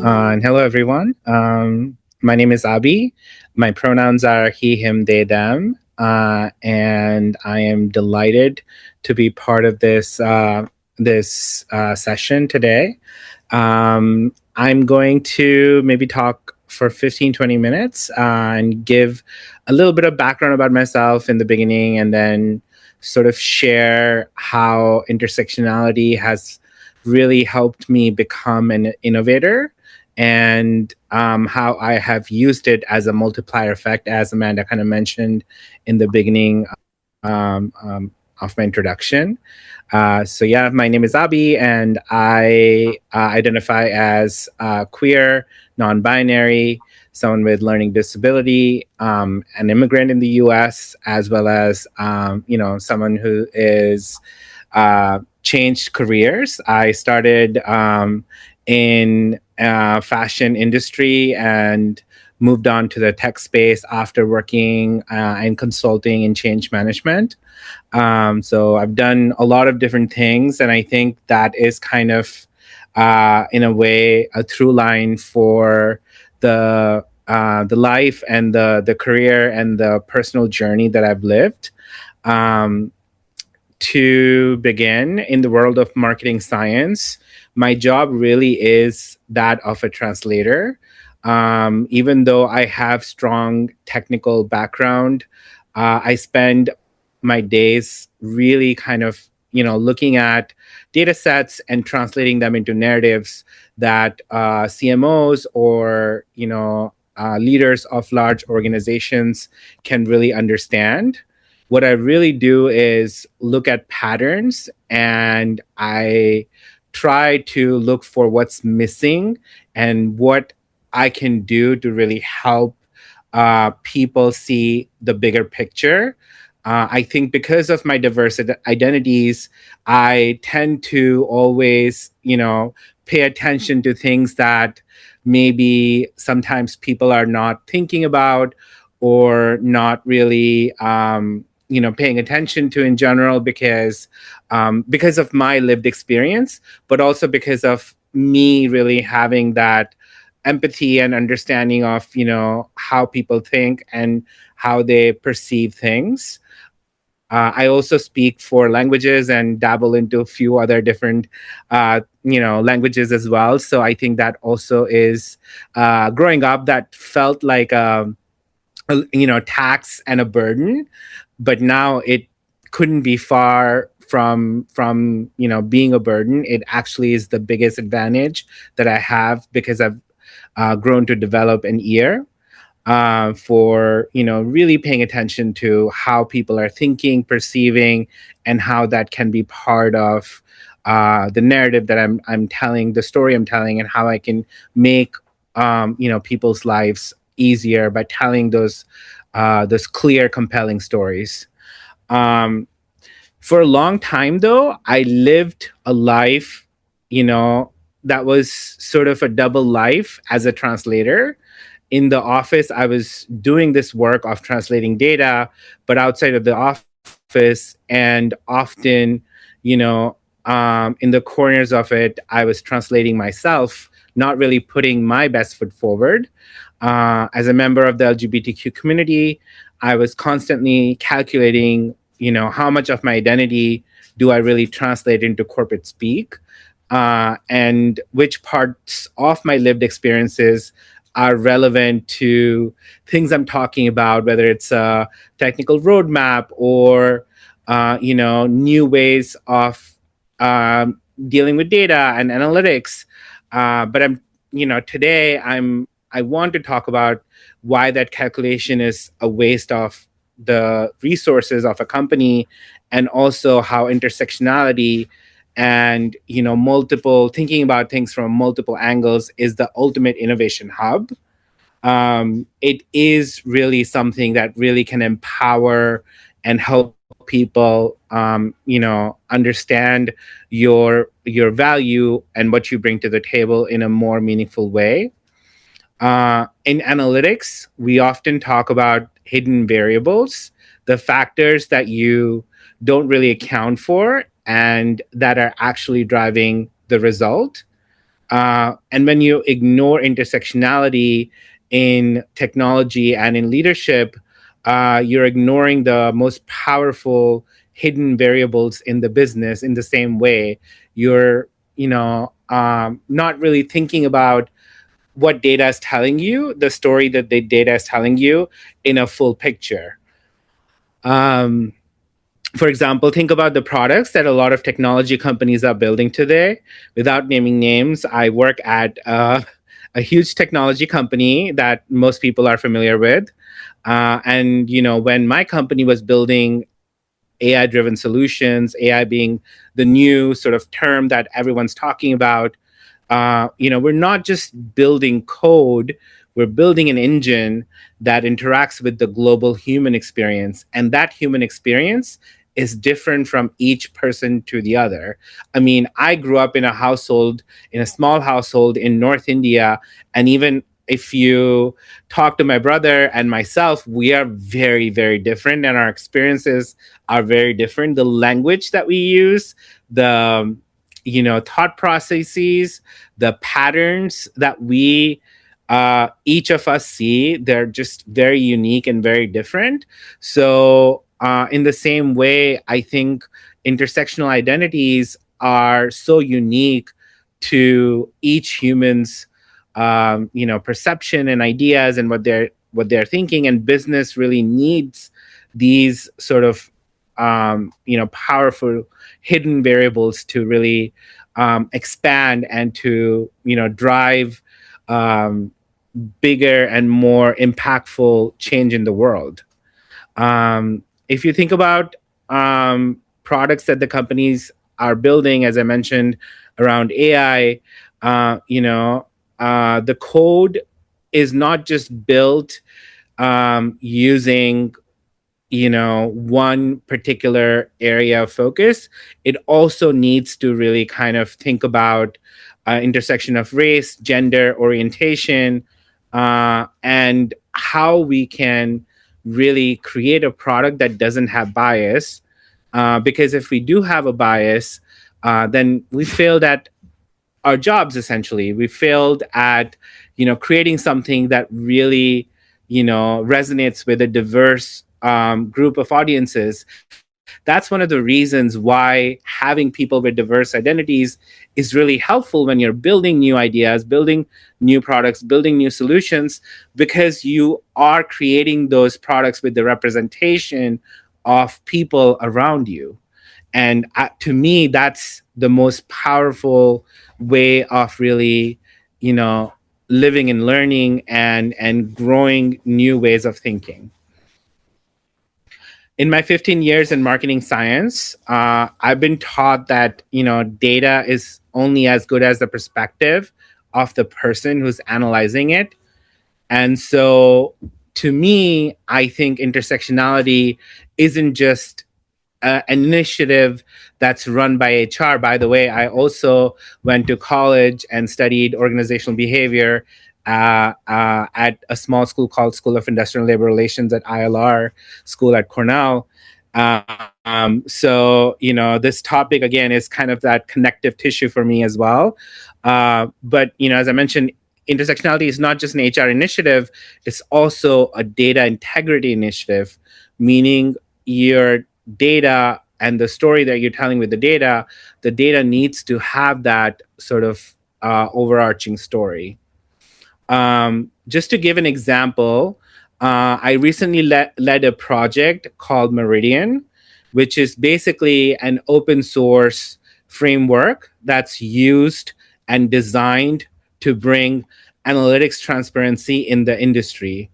And hello, everyone. My name is Abhi. My pronouns are he, him, they, them. And I am delighted to be part of this session today. I'm going to maybe talk for 15, 20 minutes and give a little bit of background about myself in the beginning, and then sort of share how intersectionality has really helped me become an innovator, and how I have used it as a multiplier effect, as Amanda kind of mentioned in the beginning of my introduction. So yeah, my name is Abhi, and I identify as queer, non-binary, someone with learning disability, an immigrant in the U.S., as well as someone who is changed careers. I started in fashion industry and moved on to the tech space after working in consulting and change management. So I've done a lot of different things, and I think that is kind of, in a way, a through line for the life and the career and the personal journey that I've lived. Um, to begin, in the world of marketing science, my job really is that of a translator. Even though I have strong technical background, I spend my days really kind of looking at data sets and translating them into narratives that CMOs or leaders of large organizations can really understand. What I really do is look at patterns, and I try to look for what's missing and what I can do to really help people see the bigger picture. I think because of my diverse identities, I tend to always, pay attention to things that maybe sometimes people are not thinking about or not really paying attention to in general, because of my lived experience, but also because of me really having that empathy and understanding of how people think and how they perceive things. I also speak 4 languages and dabble into a few other different languages as well. So I think that also is, growing up, that felt like a tax and a burden, but now it couldn't be far from being a burden. It actually is the biggest advantage that I have, because I've grown to develop an ear for really paying attention to how people are thinking, perceiving, and how that can be part of the narrative that I'm telling, the story I'm telling, and how I can make people's lives easier by telling those clear, compelling stories. Um, for a long time, though, I lived a life, you know, that was sort of a double life as a translator. In the office, I was doing this work of translating data, but outside of the office, and often, in the corners of it, I was translating myself, not really putting my best foot forward. As a member of the LGBTQ community, I was constantly calculating, how much of my identity do I really translate into corporate speak, and which parts of my lived experiences are relevant to things I'm talking about, whether it's a technical roadmap or new ways of dealing with data and analytics. But today I want to talk about why that calculation is a waste of the resources of a company, and also how intersectionality and multiple thinking about things from multiple angles is the ultimate innovation hub. It is really something that really can empower and help people understand your value and what you bring to the table in a more meaningful way. In analytics, we often talk about hidden variables, the factors that you don't really account for and that are actually driving the result. And when you ignore intersectionality in technology and in leadership, you're ignoring the most powerful hidden variables in the business. In the same way, you're not really thinking about what data is telling you, the story that the data is telling you in a full picture. Um, for example, think about the products that a lot of technology companies are building today. Without naming names, I work at a huge technology company that most people are familiar with. And when my company was building AI-driven solutions, AI being the new sort of term that everyone's talking about, we're not just building code, we're building an engine that interacts with the global human experience. And that human experience is different from each person to the other. I mean, I grew up in a small household in North India. And even if you talk to my brother and myself, we are very, very different, and our experiences are very different. The language that we use, the thought processes, the patterns that we each of us see, they're just very unique and very different. So in the same way, I think intersectional identities are so unique to each human's perception and ideas and what they're thinking, and business really needs these sort of powerful hidden variables to really expand and to drive um, bigger and more impactful change in the world. If you think about products that the companies are building, as I mentioned, around AI, the code is not just built using one particular area of focus. It also needs to really kind of think about intersection of race, gender, orientation, and how we can really create a product that doesn't have bias. Because if we do have a bias, then we failed at our jobs. Essentially, we failed at creating something that really resonates with a diverse group of audiences. That's one of the reasons why having people with diverse identities is really helpful when you're building new ideas, building new products, building new solutions, because you are creating those products with the representation of people around you. And to me, that's the most powerful way of really living and learning and growing new ways of thinking. In my 15 years in marketing science, I've been taught that data is only as good as the perspective of the person who's analyzing it. And so, to me, I think intersectionality isn't just an initiative that's run by HR. By the way, I also went to college and studied organizational behavior at a small school called School of Industrial and Labor Relations at ILR School at Cornell. So, this topic, again, is kind of that connective tissue for me as well. But, as I mentioned, intersectionality is not just an HR initiative, it's also a data integrity initiative, meaning your data and the story that you're telling with the data needs to have that sort of overarching story. Just to give an example, I recently led a project called Meridian, which is basically an open source framework that's used and designed to bring analytics transparency in the industry.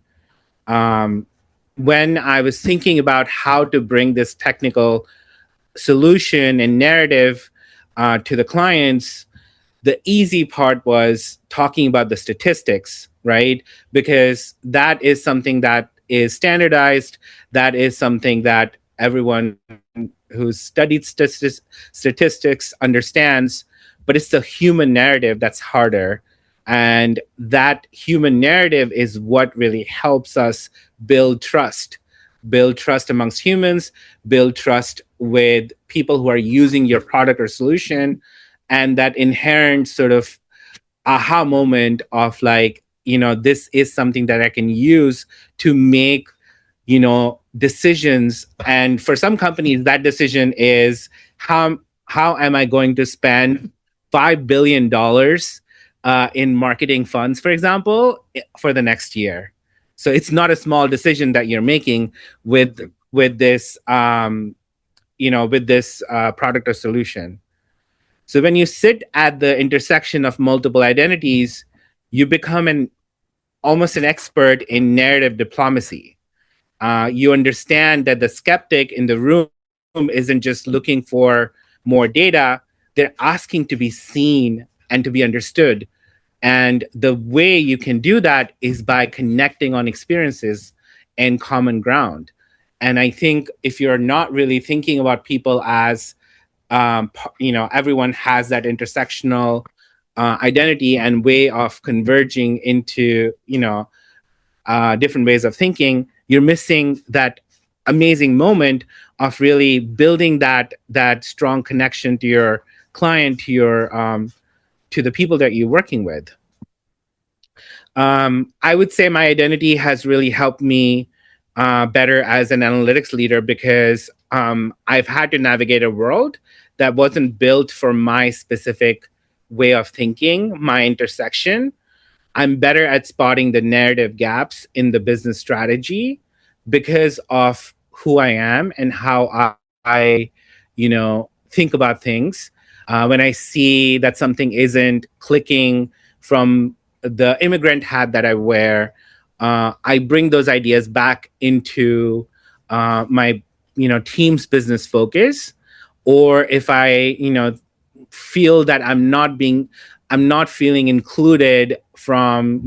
When I was thinking about how to bring this technical solution and narrative to the clients, the easy part was talking about the statistics, right? Because that is something that is standardized. That is something that everyone who's studied statistics understands. But it's the human narrative that's harder. And that human narrative is what really helps us build trust amongst humans, build trust with people who are using your product or solution, and that inherent sort of aha moment of like, this is something that I can use to make, decisions. And for some companies, that decision is how am I going to spend $5 billion in marketing funds, for example, for the next year. So it's not a small decision that you're making with this with this product or solution. So when you sit at the intersection of multiple identities, you become an almost an expert in narrative diplomacy. You understand that the skeptic in the room isn't just looking for more data, they're asking to be seen and to be understood. And the way you can do that is by connecting on experiences and common ground. And I think if you're not really thinking about people as, everyone has that intersectional identity and way of converging into, different ways of thinking, you're missing that amazing moment of really building that strong connection to your client, to your to the people that you're working with. I would say my identity has really helped me better as an analytics leader because I've had to navigate a world that wasn't built for my specific way of thinking, my intersection. I'm better at spotting the narrative gaps in the business strategy because of who I am and how I think about things. When I see that something isn't clicking from the immigrant hat that I wear, I bring those ideas back into my team's business focus. Or if I feel that I'm not feeling included from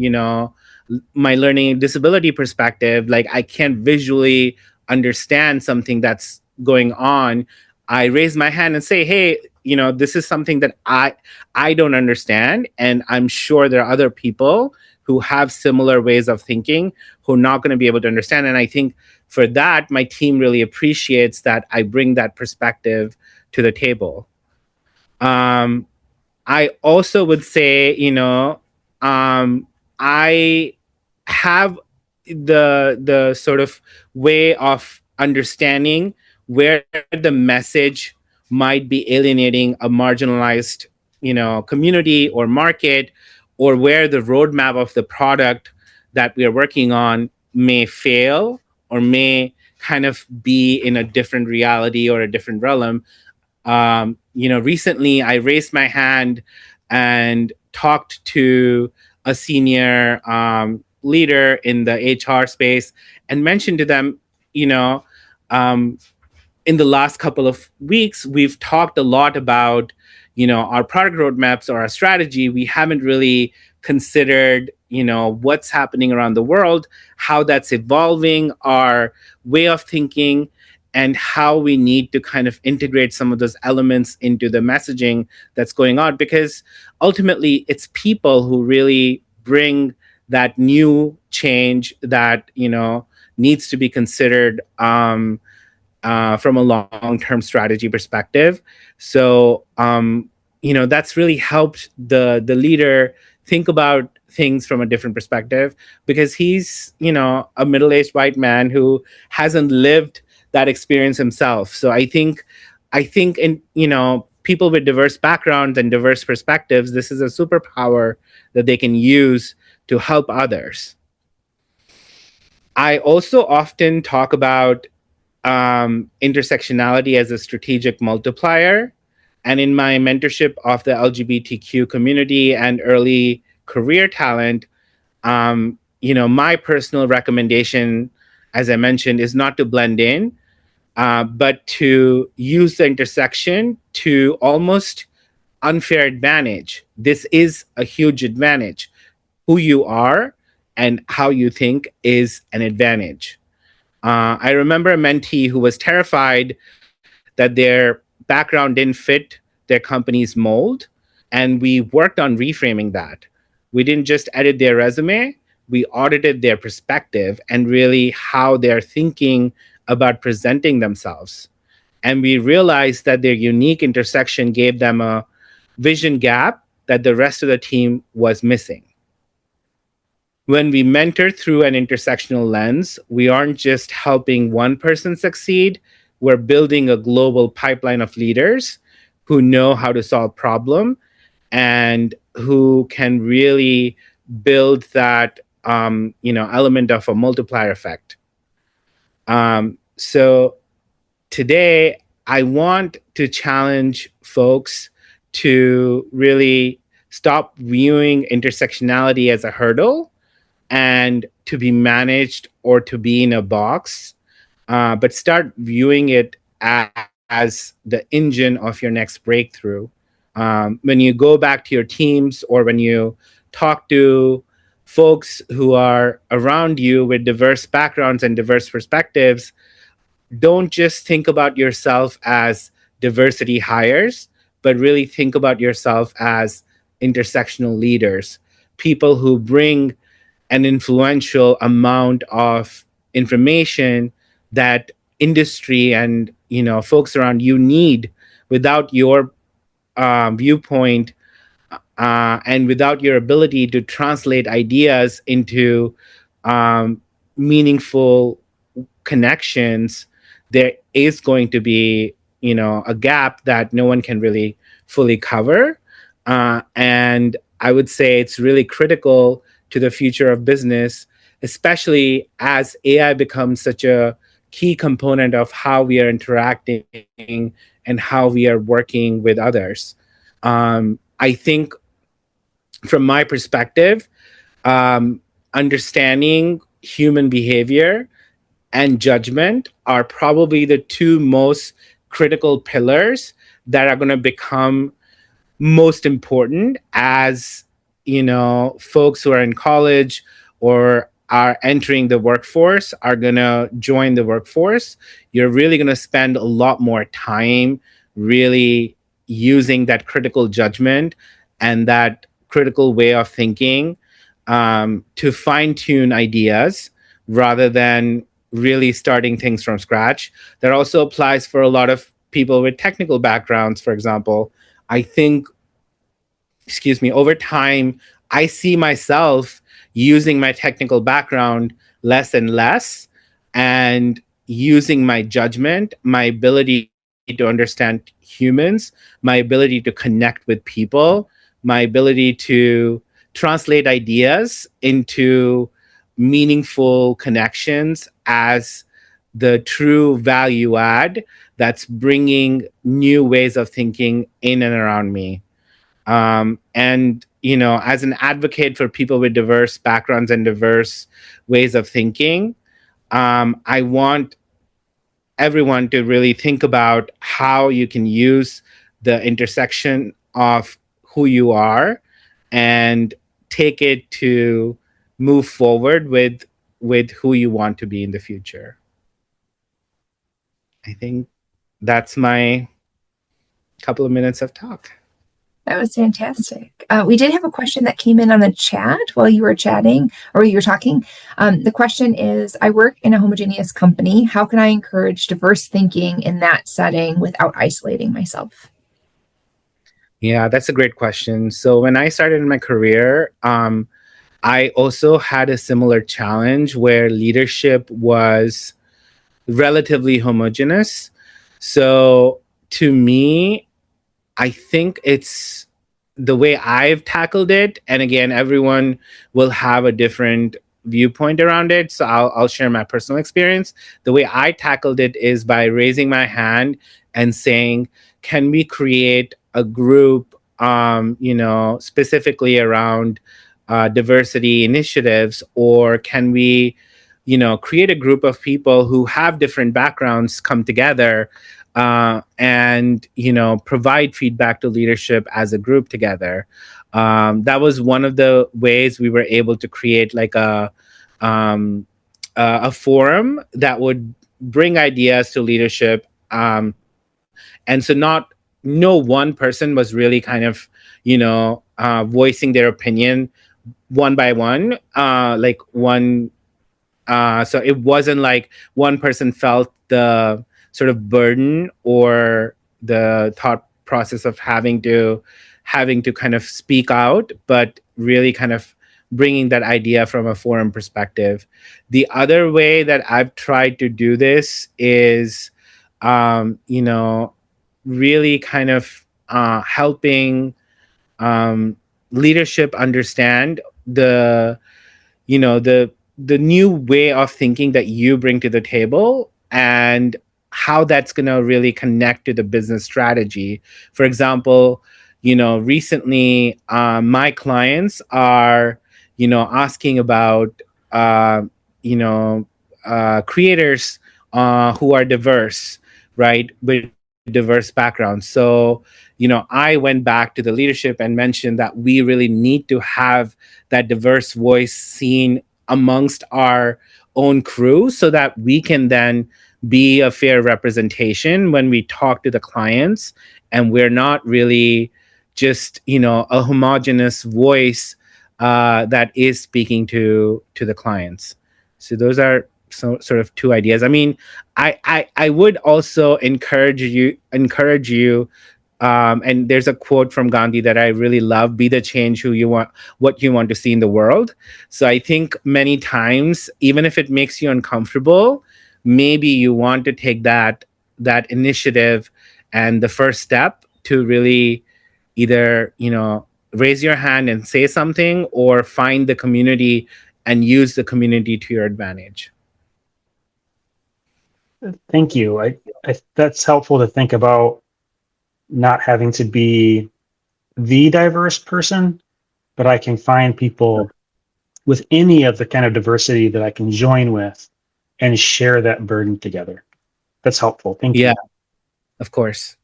my learning disability perspective, like I can't visually understand something that's going on, I raise my hand and say, hey, this is something that I don't understand, and I'm sure there are other people who have similar ways of thinking who are not going to be able to understand. And I think for that, my team really appreciates that I bring that perspective to the table. I also would say, I have the sort of way of understanding where the message might be alienating a marginalized, community or market, or where the roadmap of the product that we are working on may fail or may kind of be in a different reality or a different realm. Recently I raised my hand and talked to a senior leader in the HR space and mentioned to them, you know, um, in the last couple of weeks, we've talked a lot about, our product roadmaps or our strategy. We haven't really considered, what's happening around the world, how that's evolving, our way of thinking, and how we need to kind of integrate some of those elements into the messaging that's going on. Because ultimately, it's people who really bring that new change that, needs to be considered from a long-term strategy perspective. So, that's really helped the leader think about things from a different perspective, because he's, a middle-aged white man who hasn't lived that experience himself. So I think in, people with diverse backgrounds and diverse perspectives, this is a superpower that they can use to help others. I also often talk about intersectionality as a strategic multiplier. And in my mentorship of the LGBTQ community and early career talent, my personal recommendation, as I mentioned, is not to blend in, but to use the intersection to almost unfair advantage. This is a huge advantage. Who you are and how you think is an advantage. I remember a mentee who was terrified that their background didn't fit their company's mold. And we worked on reframing that. We didn't just edit their resume, we audited their perspective and really how they're thinking about presenting themselves. And we realized that their unique intersection gave them a vision gap that the rest of the team was missing. When we mentor through an intersectional lens, we aren't just helping one person succeed, we're building a global pipeline of leaders who know how to solve problem and who can really build that element of a multiplier effect. So today, I want to challenge folks to really stop viewing intersectionality as a hurdle and to be managed or to be in a box, but start viewing it as the engine of your next breakthrough. When you go back to your teams or when you talk to folks who are around you with diverse backgrounds and diverse perspectives, don't just think about yourself as diversity hires, but really think about yourself as intersectional leaders, people who bring an influential amount of information that industry and folks around you need. Without your viewpoint and without your ability to translate ideas into meaningful connections, there is going to be a gap that no one can really fully cover. And I would say it's really critical to the future of business, especially as AI becomes such a key component of how we are interacting and how we are working with others. I think from my perspective, understanding human behavior and judgment are probably the two most critical pillars that are going to become most important as folks who are in college or are entering the workforce are going to join the workforce. You're really going to spend a lot more time really using that critical judgment and that critical way of thinking to fine tune ideas rather than really starting things from scratch. That also applies for a lot of people with technical backgrounds, for example. I think, over time, I see myself using my technical background less and less and using my judgment, my ability to understand humans, my ability to connect with people, my ability to translate ideas into meaningful connections as the true value add that's bringing new ways of thinking in and around me. And, as an advocate for people with diverse backgrounds and diverse ways of thinking, I want everyone to really think about how you can use the intersection of who you are and take it to move forward with who you want to be in the future. I think that's my couple of minutes of talk. That was fantastic. We did have a question that came in on the chat while you were chatting or you were talking. The question is, I work in a homogeneous company. How can I encourage diverse thinking in that setting without isolating myself? Yeah, that's a great question. So when I started in my career, I also had a similar challenge where leadership was relatively homogenous. So to me, I think it's the way I've tackled it. And again, everyone will have a different viewpoint around it. So I'll share my personal experience. The way I tackled it is by raising my hand and saying, can we create a group, specifically around diversity initiatives, or can we, create a group of people who have different backgrounds come together and provide feedback to leadership as a group together. That was one of the ways we were able to create like a forum that would bring ideas to leadership, and so no one person was really kind of voicing their opinion one by one, like one. So it wasn't like one person felt the sort of burden or the thought process of having to having to kind of speak out, but really kind of bringing that idea from a forum perspective. The other way that I've tried to do this is, you know, really kind of helping leadership understand the, you know, the new way of thinking that you bring to the table, and how that's going to really connect to the business strategy. For example, you know, recently my clients are, you know, asking about uh, you know creators who are diverse, right, with diverse backgrounds. So, you know, I went back to the leadership and mentioned that we really need to have that diverse voice seen amongst our own crew, so that we can then be a fair representation when we talk to the clients, and we're not really just, you know, a homogenous voice that is speaking to the clients. So those are sort of two ideas. I mean, I would also encourage you, and there's a quote from Gandhi that I really love: "Be the change who you want, what you want to see in the world." So I think many times, even if it makes you uncomfortable, maybe you want to take that initiative and the first step to really either, you know, raise your hand and say something, or find the community and use the community to your advantage. Thank you. That's helpful to think about, not having to be the diverse person, but I can find people with any of the kind of diversity that I can join with and share that burden together. That's helpful. Thank Yeah, you. of course.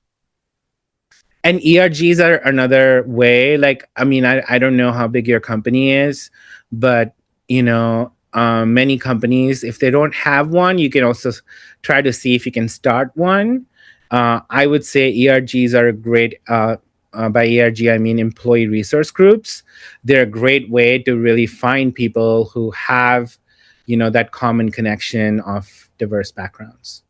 And ERGs are another way. Like, I mean, I don't know how big your company is, but, you know, many companies, if they don't have one, you can also try to see if you can start one. I would say ERGs are a great, by ERG, I mean employee resource groups. They're a great way to really find people who have, you know, that common connection of diverse backgrounds.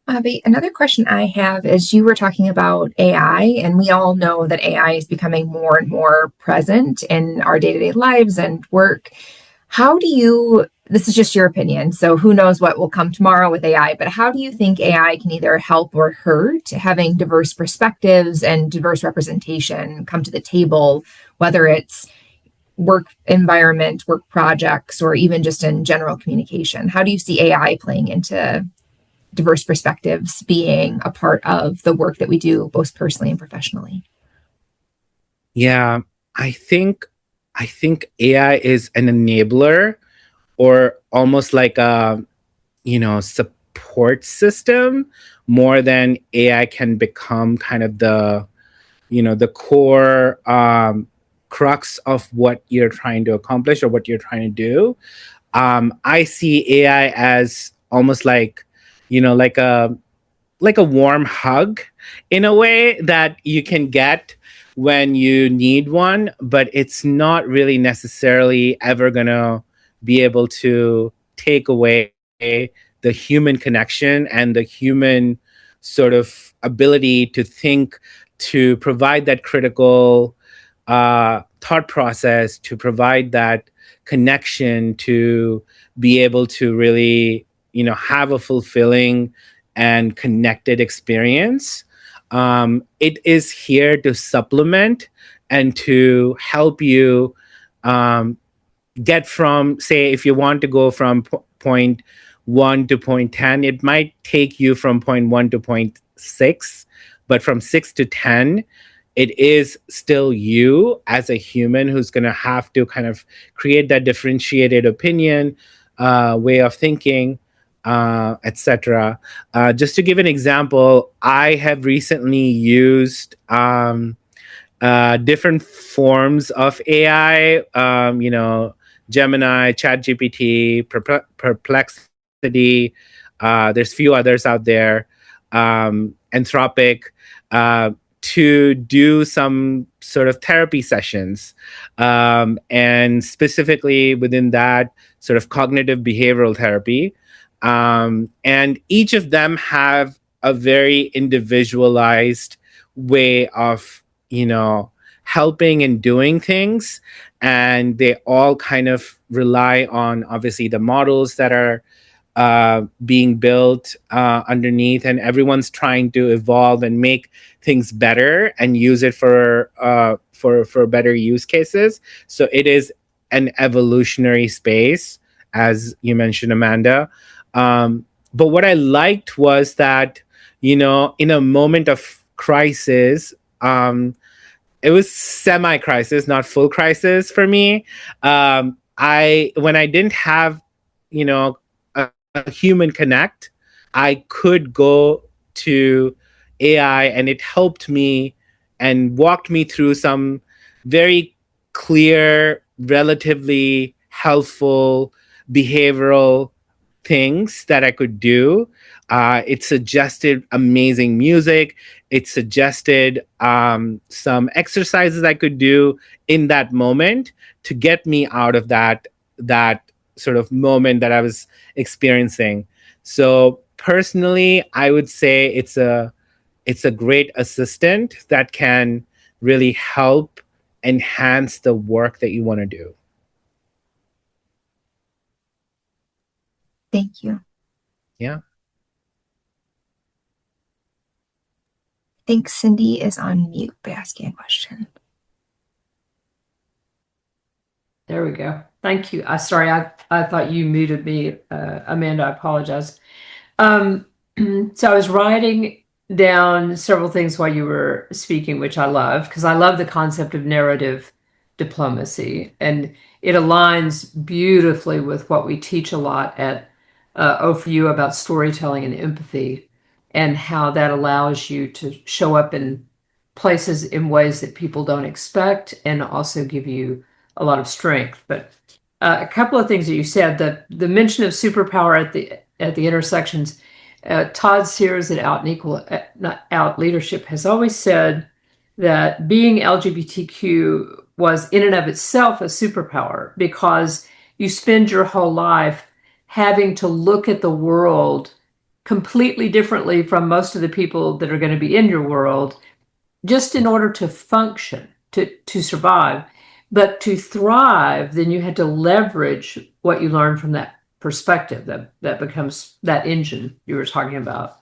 Abhi, another question I have is, you were talking about AI, and we all know that AI is becoming more and more present in our day-to-day lives and work. How do you, this is just your opinion, so who knows what will come tomorrow with AI, but how do you think AI can either help or hurt having diverse perspectives and diverse representation come to the table, whether it's work environment, work projects, or even just in general communication? How do you see AI playing into diverse perspectives being a part of the work that we do, both personally and professionally? Yeah, I think I think AI is an enabler, or almost like a, you know, support system, more than AI can become kind of the, you know, the core crux of what you're trying to accomplish or what you're trying to do. I see AI as almost like, you know, like a warm hug in a way that you can get when you need one, but it's not really necessarily ever going to be able to take away the human connection and the human sort of ability to think, to provide that critical thought process, to provide that connection, to be able to really, you know, have a fulfilling and connected experience. It is here to supplement and to help you um, get from, say, if you want to go from point 1 to point 10, it might take you from point 1 to point 6, but from 6 to 10, it is still you as a human who's going to have to kind of create that differentiated opinion, way of thinking, etc. Just to give an example, I have recently used different forms of AI, you know, Gemini, ChatGPT, Perplexity. There's few others out there, Anthropic, uh, to do some sort of therapy sessions. And specifically within that, sort of cognitive behavioral therapy. And each of them have a very individualized way of, helping and doing things. And they all kind of rely on, obviously, the models that are being built underneath, and everyone's trying to evolve and make things better and use it for better use cases. So it is an evolutionary space, as you mentioned, Amanda. But what I liked was that, in a moment of crisis, it was semi-crisis, not full crisis for me. When I didn't have, a human connect, I could go to AI, and it helped me and walked me through some very clear, relatively helpful behavioral things that I could do. It suggested amazing music. It suggested some exercises I could do in that moment to get me out of that sort of moment that I was experiencing. So personally, I would say it's a great assistant that can really help enhance the work that you want to do. Thank you. Yeah. I think Cindy is on mute by asking a question. There we go. Thank you. Sorry, I thought you muted me, Amanda. I apologize. So I was writing down several things while you were speaking, which I love, because I love the concept of narrative diplomacy, and it aligns beautifully with what we teach a lot at OFU about storytelling and empathy, and how that allows you to show up in places in ways that people don't expect, and also give you a lot of strength. But a couple of things that you said, the mention of superpower at the intersections. Todd Sears at Out Leadership has always said that being LGBTQ was in and of itself a superpower, because you spend your whole life having to look at the world completely differently from most of the people that are going to be in your world, just in order to function, to survive. But to thrive, then you had to leverage what you learned from that perspective, that becomes that engine you were talking about.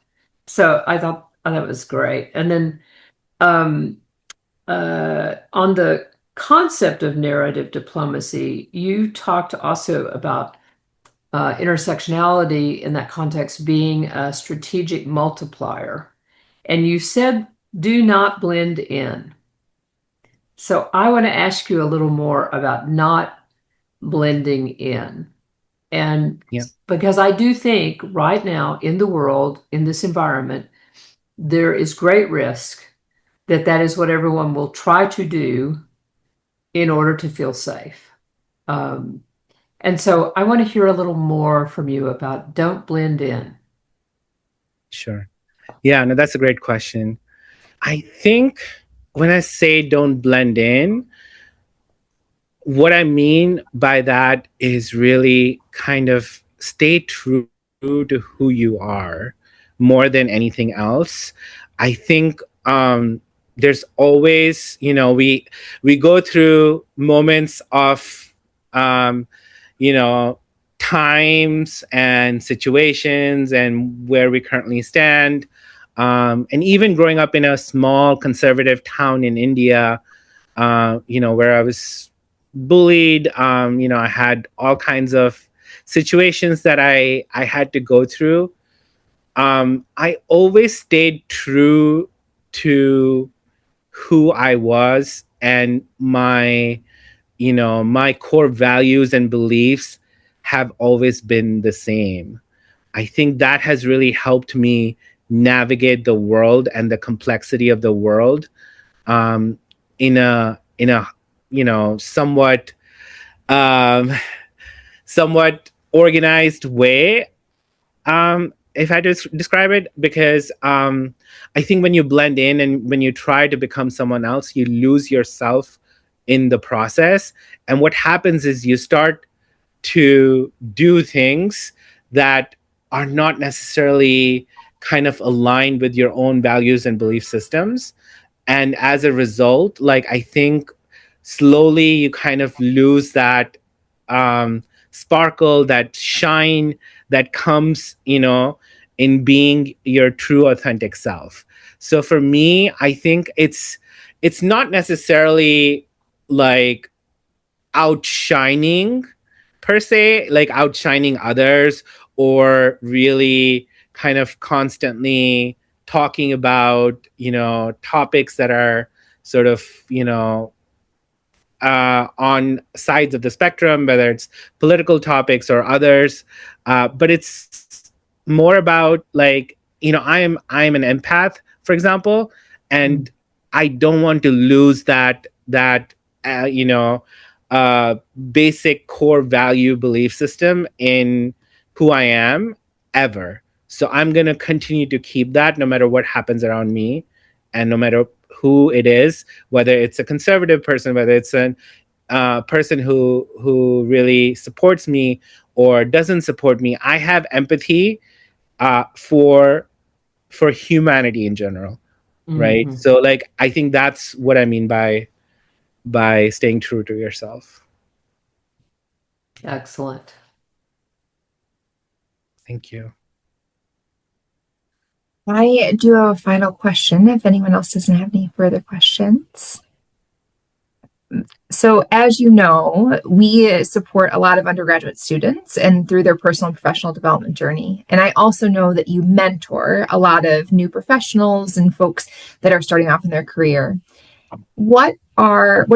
So I thought that was great. And then on the concept of narrative diplomacy, you talked also about intersectionality in that context being a strategic multiplier. And you said, do not blend in. So I want to ask you a little more about not blending in. And because I do think right now in the world, in this environment, there is great risk that is what everyone will try to do in order to feel safe. And so I want to hear a little more from you about don't blend in. Sure. Yeah, no, that's a great question. I think when I say don't blend in, what I mean by that is really kind of stay true to who you are more than anything else. I think there's always, we go through moments of, times and situations and where we currently stand. And even growing up in a small conservative town in India, where I was bullied, I had all kinds of situations that I had to go through. I always stayed true to who I was, and my core values and beliefs have always been the same. I think that has really helped me navigate the world and the complexity of the world in a somewhat organized way, if I just describe it, because I think when you blend in and when you try to become someone else, you lose yourself in the process. And what happens is you start to do things that are not necessarily kind of aligned with your own values and belief systems. And as a result, like, I think slowly you kind of lose that sparkle, that shine that comes, in being your true authentic self. So for me, I think it's not necessarily like outshining per se, like outshining others, or really kind of constantly talking about, topics that are sort of, on sides of the spectrum, whether it's political topics or others. But it's more about, like, I'm an empath, for example, and I don't want to lose that uh, you know uh, basic core value belief system in who I am, ever. So I'm gonna continue to keep that no matter what happens around me, and no matter who it is, whether it's a conservative person, whether it's an person who really supports me or doesn't support me. I have empathy for humanity in general, right? Mhm. So, like, I think that's what I mean by staying true to yourself. Excellent. Thank you. I do have a final question if anyone else doesn't have any further questions. So, as you know, we support a lot of undergraduate students and through their personal and professional development journey. And I also know that you mentor a lot of new professionals and folks that are starting off in their career. What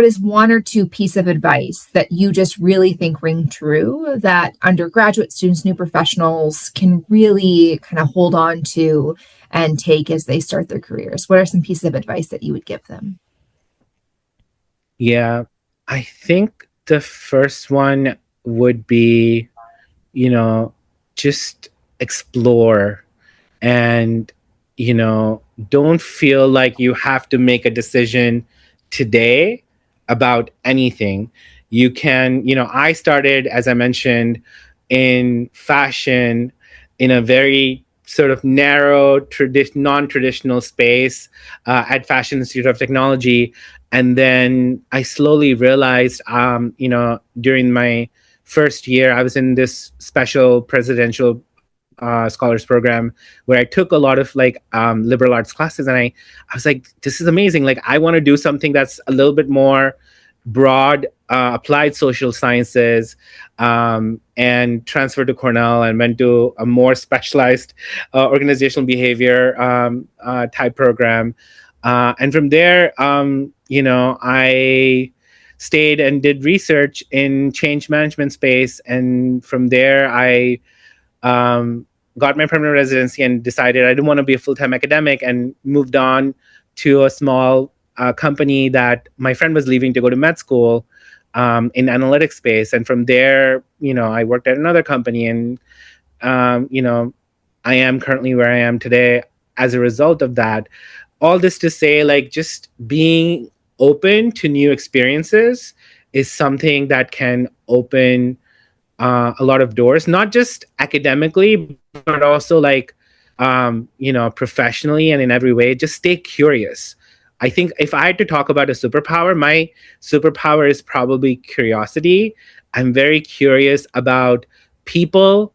is one or two piece of advice that you just really think ring true that undergraduate students, new professionals can really kind of hold on to and take as they start their careers? What are some pieces of advice that you would give them? Yeah, I think the first one would be, just explore, and, don't feel like you have to make a decision today about anything. You can, I started, as I mentioned, in fashion, in a very sort of narrow, non-traditional space, at Fashion Institute of Technology. And then I slowly realized, during my first year, I was in this special presidential scholars program where I took a lot of, like, liberal arts classes, and I was like, this is amazing. Like, I want to do something that's a little bit more broad, applied social sciences, and transferred to Cornell and went to a more specialized organizational behavior type program. And from there, I stayed and did research in change management space. And from there, I um, got my permanent residency and decided I didn't want to be a full-time academic, and moved on to a small company that my friend was leaving to go to med school, in analytics space. And from there, I worked at another company, and um, you know, I am currently where I am today as a result of that. All this to say, like, just being open to new experiences is something that can open a lot of doors, not just academically, but also, like, professionally and in every way. Just stay curious. I think if I had to talk about a superpower, my superpower is probably curiosity. I'm very curious about people,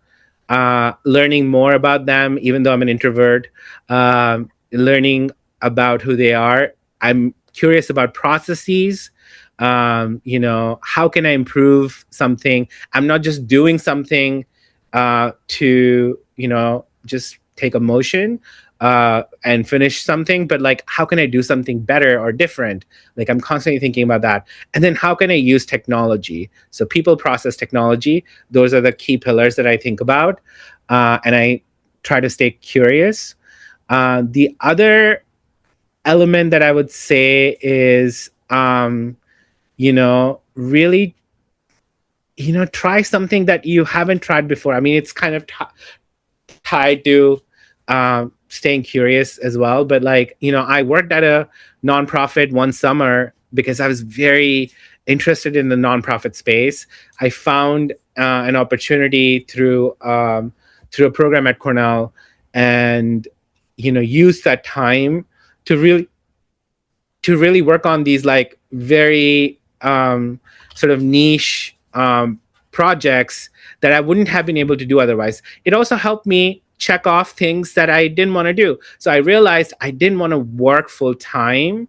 learning more about them, even though I'm an introvert, learning about who they are. I'm curious about processes. How can I improve something? I'm not just doing something to, just take a motion and finish something, but, like, how can I do something better or different? Like, I'm constantly thinking about that. And then how can I use technology? So people, process, technology, those are the key pillars that I think about. And I try to stay curious. The other element that I would say is, really, try something that you haven't tried before. I mean, it's kind of tied to staying curious as well. But, like, I worked at a nonprofit one summer because I was very interested in the nonprofit space. I found an opportunity through a program at Cornell, and use that time to really work on these like very sort of niche projects that I wouldn't have been able to do otherwise. It also helped me check off things that I didn't want to do. So I realized I didn't want to work full time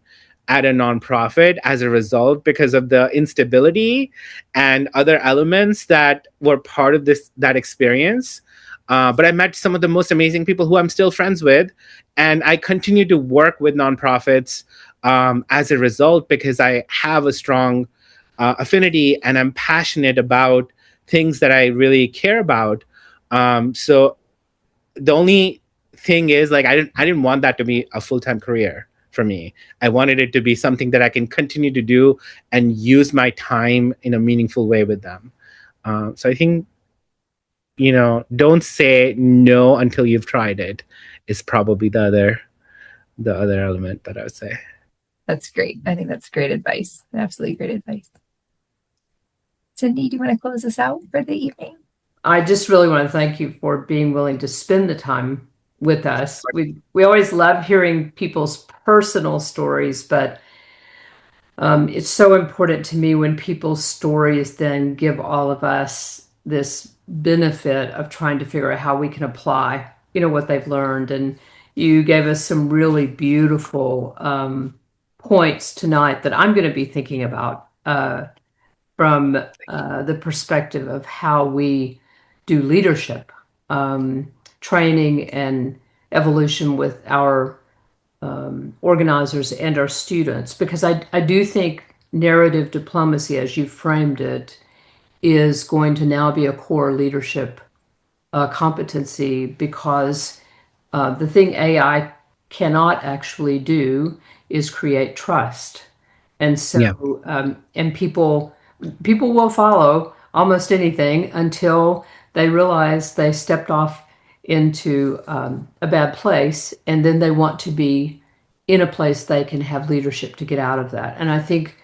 at a nonprofit as a result, because of the instability and other elements that were part of that experience. But I met some of the most amazing people who I'm still friends with, and I continue to work with nonprofits as a result, because I have a strong affinity and I'm passionate about things that I really care about. So the only thing is, like, I didn't want that to be a full-time career for me. I wanted it to be something that I can continue to do and use my time in a meaningful way with them. So I think, don't say no until you've tried it is probably the other element that I would say. That's great. I think that's great advice. Absolutely great advice. Cindy, do you want to close us out for the evening? I just really want to thank you for being willing to spend the time with us. We always love hearing people's personal stories, but it's so important to me when people's stories then give all of us this benefit of trying to figure out how we can apply, what they've learned. And you gave us some really beautiful points tonight that I'm going to be thinking about from the perspective of how we do leadership training and evolution with our organizers and our students, because I do think narrative diplomacy, as you framed it, is going to now be a core leadership competency, because the thing AI cannot actually do is create trust. And so, and people will follow almost anything until they realize they stepped off into a bad place, and then they want to be in a place they can have leadership to get out of that. And I think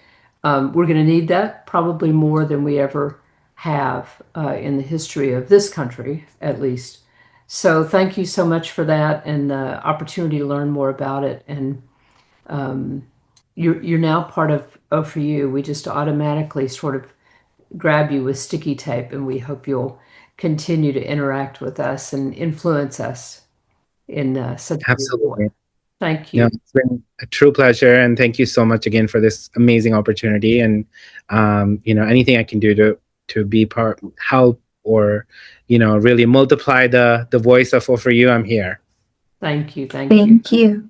we're going to need that probably more than we ever have in the history of this country, at least. So thank you so much for that and the opportunity to learn more about it. And you're now part of O4U. We just automatically sort of grab you with sticky tape, and we hope you'll continue to interact with us and influence us in such a beautiful way. Thank you. Yeah, it's been a true pleasure, and thank you so much again for this amazing opportunity. And anything I can do to be help, or really multiply the voice of O4U, I'm here. Thank you. Thank you.